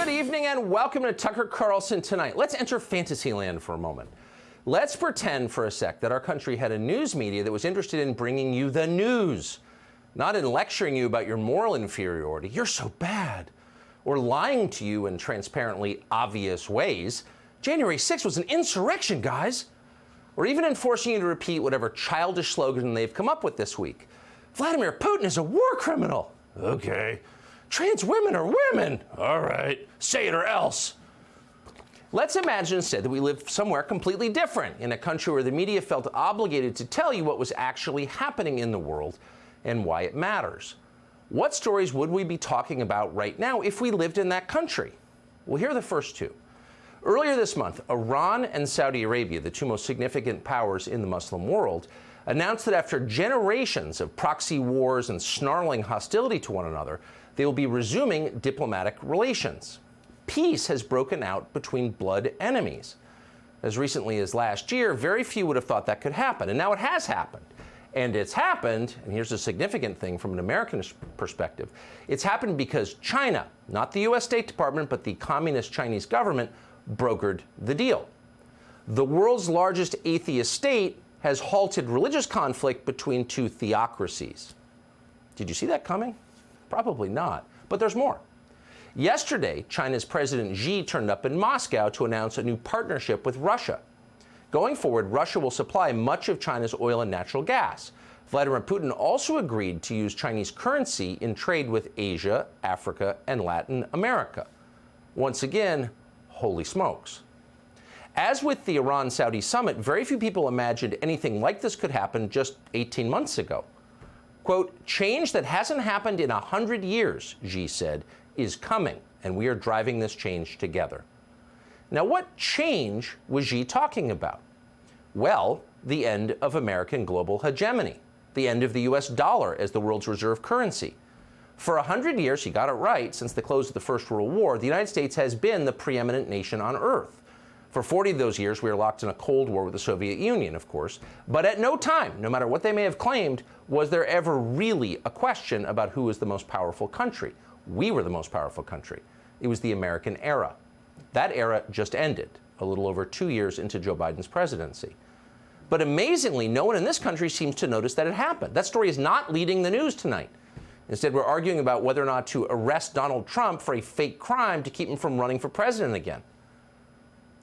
Good evening and welcome to Tucker Carlson Tonight. Let's enter Fantasyland for a moment. Let's pretend for a sec that our country had a news media that was interested in bringing you the news, not in lecturing you about your moral inferiority, you're so bad, or lying to you in transparently obvious ways. January 6th was an insurrection, guys. Or even in forcing you to repeat whatever childish slogan they've come up with this week. Vladimir Putin is a war criminal. Okay. Trans women are women. All right. Say it or else. Let's imagine instead that we live somewhere completely different, in a country where the media felt obligated to tell you what was actually happening in the world and why it matters. What stories would we be talking about right now if we lived in that country? Well, here are the first two. Earlier this month, Iran and Saudi Arabia, the two most significant powers in the Muslim world, announced that after generations of proxy wars and snarling hostility to one another, they will be resuming diplomatic relations. Peace has broken out between blood enemies. As recently as last year, very few would have thought that could happen, and now it has happened. And it's happened, and here's a significant thing from an American perspective, it's happened because China, not the US State Department, but the communist Chinese government, brokered the deal. The world's largest atheist state has halted religious conflict between two theocracies. Did you see that coming? Probably not, but there's more. Yesterday, China's President Xi turned up in Moscow to announce a new partnership with Russia. Going forward, Russia will supply much of China's oil and natural gas. Vladimir Putin also agreed to use Chinese currency in trade with Asia, Africa, and Latin America. Once again, holy smokes. As with the Iran-Saudi summit, very few people imagined anything like this could happen just 18 months ago. Quote, change that hasn't happened in 100 years, Xi said, is coming, and we are driving this change together. Now, what change was Xi talking about? Well, the end of American global hegemony, the end of the US dollar as the world's reserve currency. For 100 years, he got it right, since the close of the First World War, the United States has been the preeminent nation on Earth. For 40 of those years, we were locked in a Cold War with the Soviet Union, of course, but at no time, no matter what they may have claimed, was there ever really a question about who was the most powerful country. We were the most powerful country. It was the American era. That era just ended, a little over 2 years into Joe Biden's presidency. But amazingly, no one in this country seems to notice that it happened. That story is not leading the news tonight. Instead, we're arguing about whether or not to arrest Donald Trump for a fake crime to keep him from running for president again.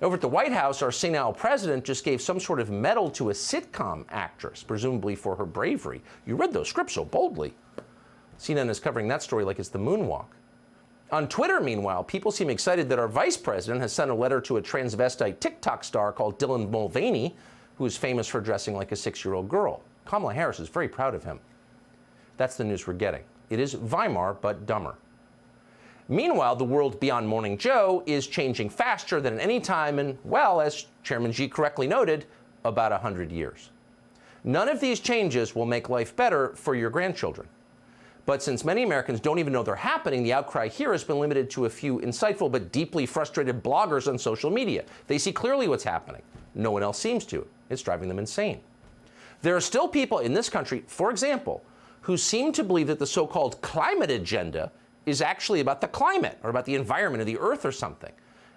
Over at the White House, our senile president just gave some sort of medal to a sitcom actress, presumably for her bravery. You read those scripts so boldly. CNN is covering that story like it's the moonwalk. On Twitter, meanwhile, people seem excited that our vice president has sent a letter to a transvestite TikTok star called Dylan Mulvaney, who is famous for dressing like a 6-year-old girl. Kamala Harris is very proud of him. That's the news we're getting. It is Weimar, but dumber. Meanwhile, the world beyond Morning Joe is changing faster than at any time in, well, as Chairman Xi correctly noted, about 100 years. None of these changes will make life better for your grandchildren. But since many Americans don't even know they're happening, the outcry here has been limited to a few insightful but deeply frustrated bloggers on social media. They see clearly what's happening. No one else seems to. It's driving them insane. There are still people in this country, for example, who seem to believe that the so-called climate agenda is actually about the climate or about the environment of the Earth or something,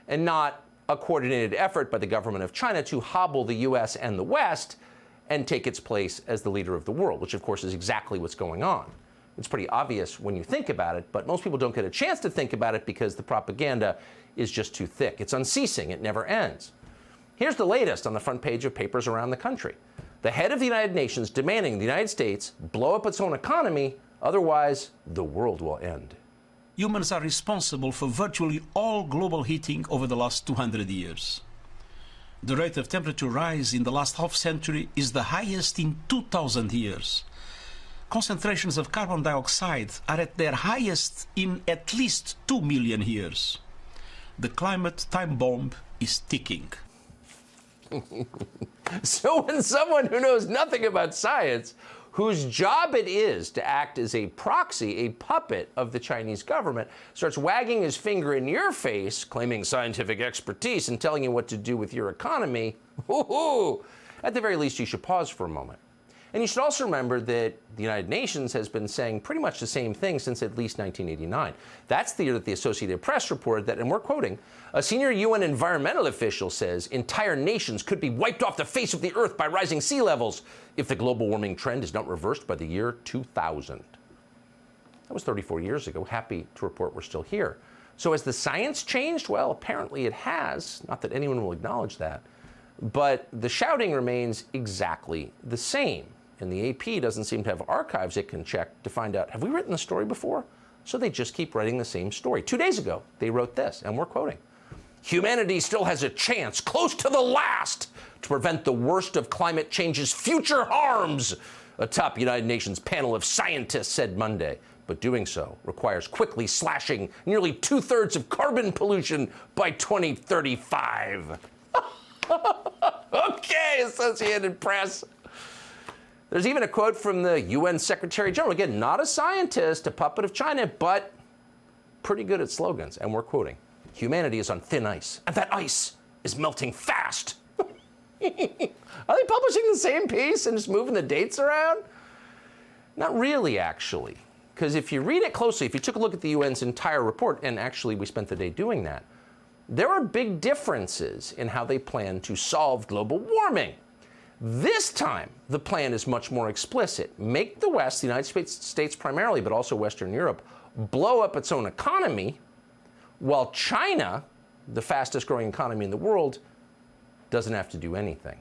and not a coordinated effort by the government of China to hobble the US and the West and take its place as the leader of the world, which of course is exactly what's going on. It's pretty obvious when you think about it, but most people don't get a chance to think about it because the propaganda is just too thick. It's unceasing. It never ends. Here's the latest on the front page of papers around the country. The head of the United Nations demanding the United States blow up its own economy, otherwise the world will end. Humans are responsible for virtually all global heating over the last 200 years. The rate of temperature rise in the last half-century is the highest in 2,000 years. Concentrations of carbon dioxide are at their highest in at least 2 million years. The climate time bomb is ticking. So when someone who knows nothing about science, whose job it is to act as a proxy, a puppet of the Chinese government, starts wagging his finger in your face, claiming scientific expertise and telling you what to do with your economy, at the very least, you should pause for a moment. And you should also remember that the United Nations has been saying pretty much the same thing since at least 1989. That's the year that the Associated Press reported that, and we're quoting, a senior UN environmental official says entire nations could be wiped off the face of the earth by rising sea levels if the global warming trend is not reversed by the year 2000. That was 34 years ago. Happy to report we're still here. So has the science changed? Well, apparently it has. Not that anyone will acknowledge that. But the shouting remains exactly the same. And the AP doesn't seem to have archives it can check to find out, have we written the story before? So they just keep writing the same story. 2 days ago, they wrote this, and we're quoting. Humanity still has a chance, close to the last, to prevent the worst of climate change's future harms, a top United Nations panel of scientists said Monday. But doing so requires quickly slashing nearly 2/3 of carbon pollution by 2035. Okay, Associated Press. There's even a quote from the UN Secretary General. Again, not a scientist, a puppet of China, but pretty good at slogans. And we're quoting, humanity is on thin ice, and that ice is melting fast. Are they publishing the same piece and just moving the dates around? Not really, actually. Because if you read it closely, if you took a look at the UN's entire report, and actually we spent the day doing that, there are big differences in how they plan to solve global warming. This time, the plan is much more explicit. Make the West, the United States primarily, but also Western Europe, blow up its own economy, while China, the fastest growing economy in the world, doesn't have to do anything.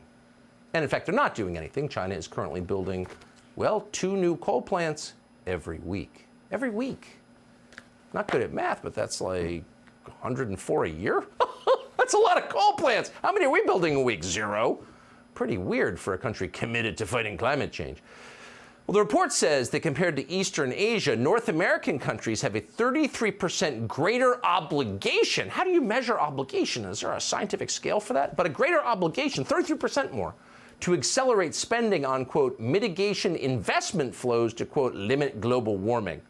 And in fact, they're not doing anything. China is currently building, well, 2 new coal plants every week. Every week. Not good at math, but that's like 104 a year? That's a lot of coal plants. How many are we building a week? 0. Pretty weird for a country committed to fighting climate change. Well, the report says that compared to Eastern Asia, North American countries have a 33% greater obligation. How do you measure obligation? Is there a scientific scale for that? But a greater obligation, 33% more, to accelerate spending on, quote, mitigation investment flows to, quote, limit global warming.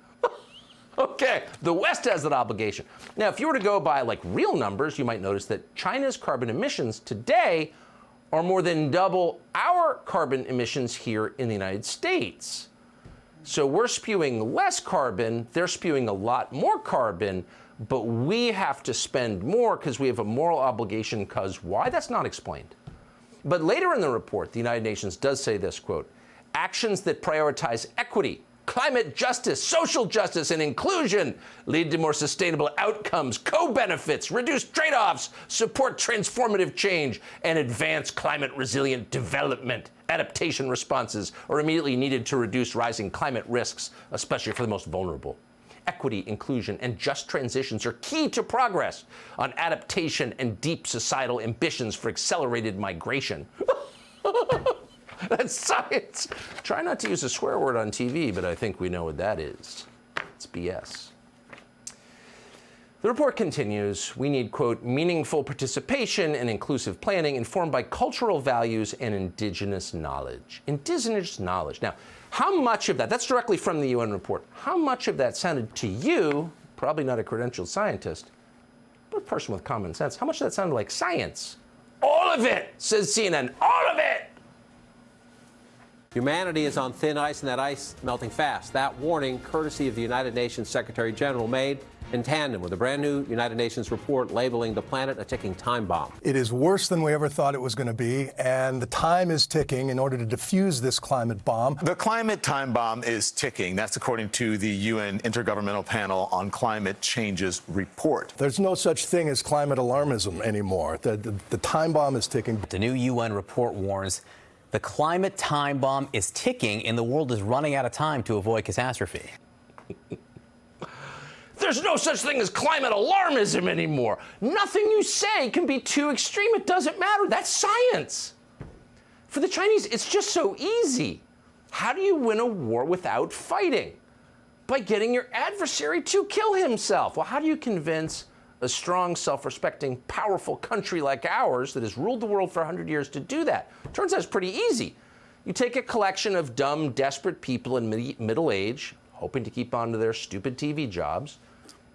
Okay, the West has that obligation. Now, if you were to go by like real numbers, you might notice that China's carbon emissions today are more than double our carbon emissions here in the United States. So we're spewing less carbon, they're spewing a lot more carbon, but we have to spend more because we have a moral obligation, because why? That's not explained. But later in the report, the United Nations does say this, quote, actions that prioritize equity, climate justice, social justice, and inclusion lead to more sustainable outcomes, co-benefits, reduce trade-offs, support transformative change, and advance climate-resilient development. Adaptation responses are immediately needed to reduce rising climate risks, especially for the most vulnerable. Equity, inclusion, and just transitions are key to progress on adaptation and deep societal ambitions for accelerated migration. That's science. Try not to use a swear word on TV, but I think we know what that is. It's BS. The report continues, we need, quote, meaningful participation and inclusive planning informed by cultural values and indigenous knowledge. Indigenous knowledge. Now, how much of that, that's directly from the UN report, how much of that sounded to you, probably not a credentialed scientist, but a person with common sense, how much of that sounded like science? All of it, says CNN, all of it! Humanity is on thin ice, and that ice melting fast. That warning, courtesy of the United Nations Secretary General, made in tandem with a brand new United Nations report labeling the planet a ticking time bomb. It is worse than we ever thought it was going to be, and the time is ticking in order to defuse this climate bomb. The climate time bomb is ticking. That's according to the UN Intergovernmental Panel on Climate Change's report. There's no such thing as climate alarmism anymore. The time bomb is ticking. The new UN report warns the climate time bomb is ticking and the world is running out of time to avoid catastrophe. There's no such thing as climate alarmism anymore. Nothing you say can be too extreme. It doesn't matter. That's science. For the Chinese, it's just so easy. How do you win a war without fighting? By getting your adversary to kill himself. Well, how do you convince a strong, self-respecting, powerful country like ours that has ruled the world for 100 years to do that? Turns out it's pretty easy. You take a collection of dumb, desperate people in middle age, hoping to keep on to their stupid TV jobs.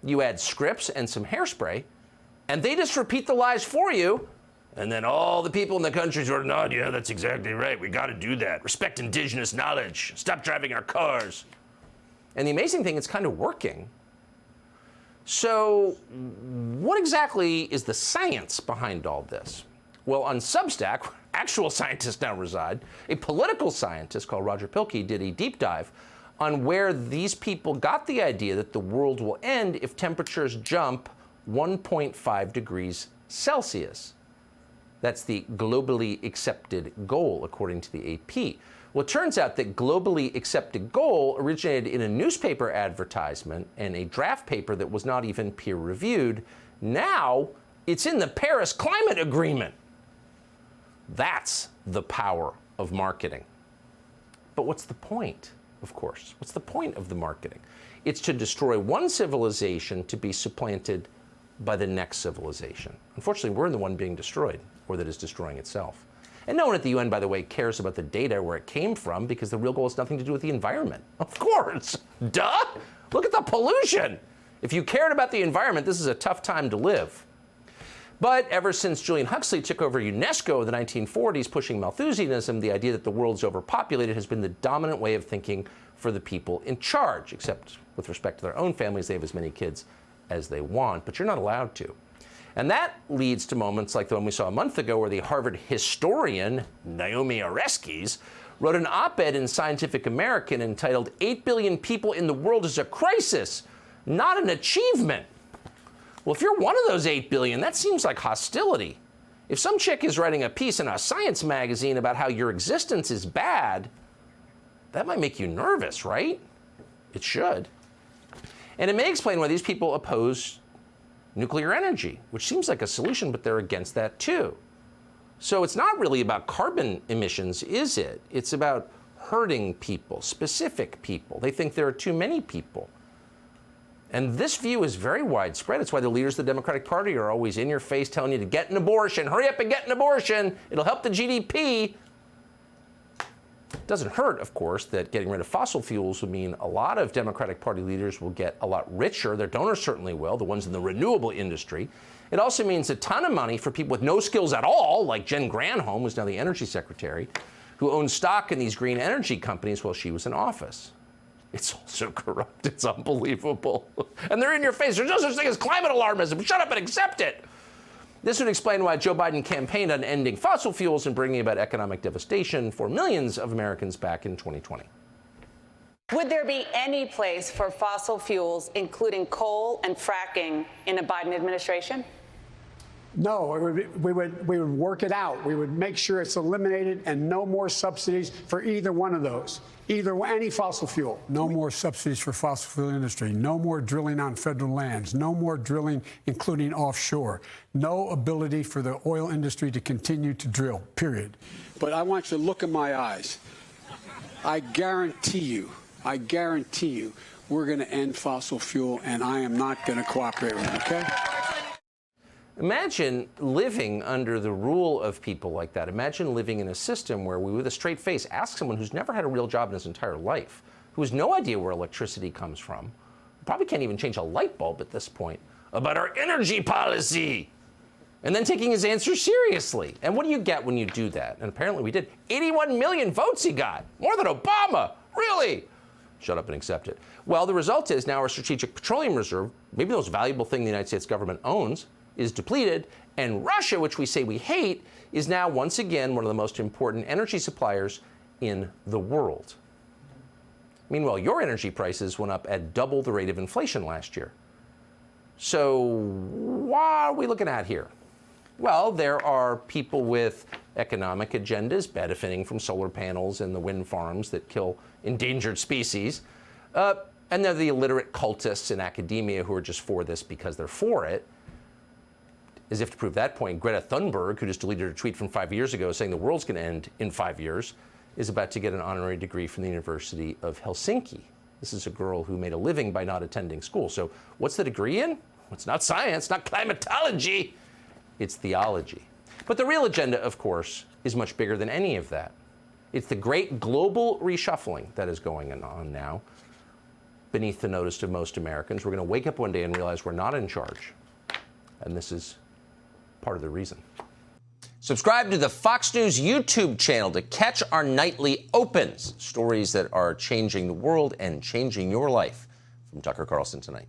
You add scripts and some hairspray, and they just repeat the lies for you, And then all the people in the country sort of nod, yeah, that's exactly right. We got to do that. Respect indigenous knowledge. Stop driving our cars. And the amazing thing, it's kind of working. So what exactly is the science behind all this? Well, on Substack, where actual scientists now reside, a political scientist called Roger Pilkey did a deep dive on where these people got the idea that the world will end if temperatures jump 1.5 degrees Celsius. That's the globally accepted goal, according to the AP. Well, it turns out that globally accepted goal originated in a newspaper advertisement and a draft paper that was not even peer-reviewed. Now, it's in the Paris Climate Agreement. That's the power of marketing. But what's the point, of course? What's the point of the marketing? It's to destroy one civilization to be supplanted by the next civilization. Unfortunately, we're the one being destroyed, or that is destroying itself. And no one at the UN, by the way, cares about the data, where it came from, because the real goal has nothing to do with the environment. Of course. Duh! Look at the pollution. If you cared about the environment, this is a tough time to live. But ever since Julian Huxley took over UNESCO in the 1940s, pushing Malthusianism, the idea that the world's overpopulated has been the dominant way of thinking for the people in charge, except with respect to their own families, they have as many kids as they want, but you're not allowed to. And that leads to moments like the one we saw a month ago, where the Harvard historian, Naomi Oreskes, wrote an op-ed in Scientific American entitled 8 billion people in the world is a crisis, not an achievement. Well, if you're one of those 8 billion, that seems like hostility. If some chick is writing a piece in a science magazine about how your existence is bad, that might make you nervous, right? It should. And it may explain why these people oppose nuclear energy, which seems like a solution, but they're against that too. So it's not really about carbon emissions, is it? It's about hurting people, specific people. They think there are too many people. And this view is very widespread. It's why the leaders of the Democratic Party are always in your face telling you to get an abortion. Hurry up and get an abortion. It'll help the GDP. It doesn't hurt, of course, that getting rid of fossil fuels would mean a lot of Democratic Party leaders will get a lot richer. Their donors certainly will, the ones in the renewable industry. It also means a ton of money for people with no skills at all, like Jen Granholm, who's now the energy secretary, who owned stock in these green energy companies while she was in office. It's also corrupt. It's unbelievable. And they're in your face. There's no such thing as climate alarmism. Shut up and accept it. This would explain why Joe Biden campaigned on ending fossil fuels and bringing about economic devastation for millions of Americans back in 2020. Would there be any place for fossil fuels, including coal and fracking, in a Biden administration? No, we would work it out. We would make sure it's eliminated and no more subsidies for either one of those, any fossil fuel. No more subsidies for fossil fuel industry. No more drilling on federal lands. No more drilling, including offshore. No ability for the oil industry to continue to drill, period. But I want you to look in my eyes. I guarantee you, we're going to end fossil fuel, and I am not going to cooperate with it, okay? Imagine living under the rule of people like that. Imagine living in a system where we, with a straight face, ask someone who's never had a real job in his entire life, who has no idea where electricity comes from, probably can't even change a light bulb at this point, about our energy policy, and then taking his answer seriously. And what do you get when you do that? And apparently we did. 81 million votes he got, more than Obama. Really? Shut up and accept it. Well, the result is now our strategic petroleum reserve, maybe the most valuable thing the United States government owns, is depleted, and Russia, which we say we hate, is now once again one of the most important energy suppliers in the world. Meanwhile, your energy prices went up at double the rate of inflation last year. So what are we looking at here? Well, there are people with economic agendas benefiting from solar panels and the wind farms that kill endangered species. And they're the illiterate cultists in academia who are just for this because they're for it. As if to prove that point, Greta Thunberg, who just deleted a tweet from 5 years ago saying the world's going to end in 5 years, is about to get an honorary degree from the University of Helsinki. This is a girl who made a living by not attending school. So what's the degree in? Well, it's not science, not climatology. It's theology. But the real agenda, of course, is much bigger than any of that. It's the great global reshuffling that is going on now beneath the notice of most Americans. We're going to wake up one day and realize we're not in charge. And this is part of the reason. Subscribe to the Fox News YouTube channel to catch our nightly opens, stories that are changing the world and changing your life. From Tucker Carlson Tonight.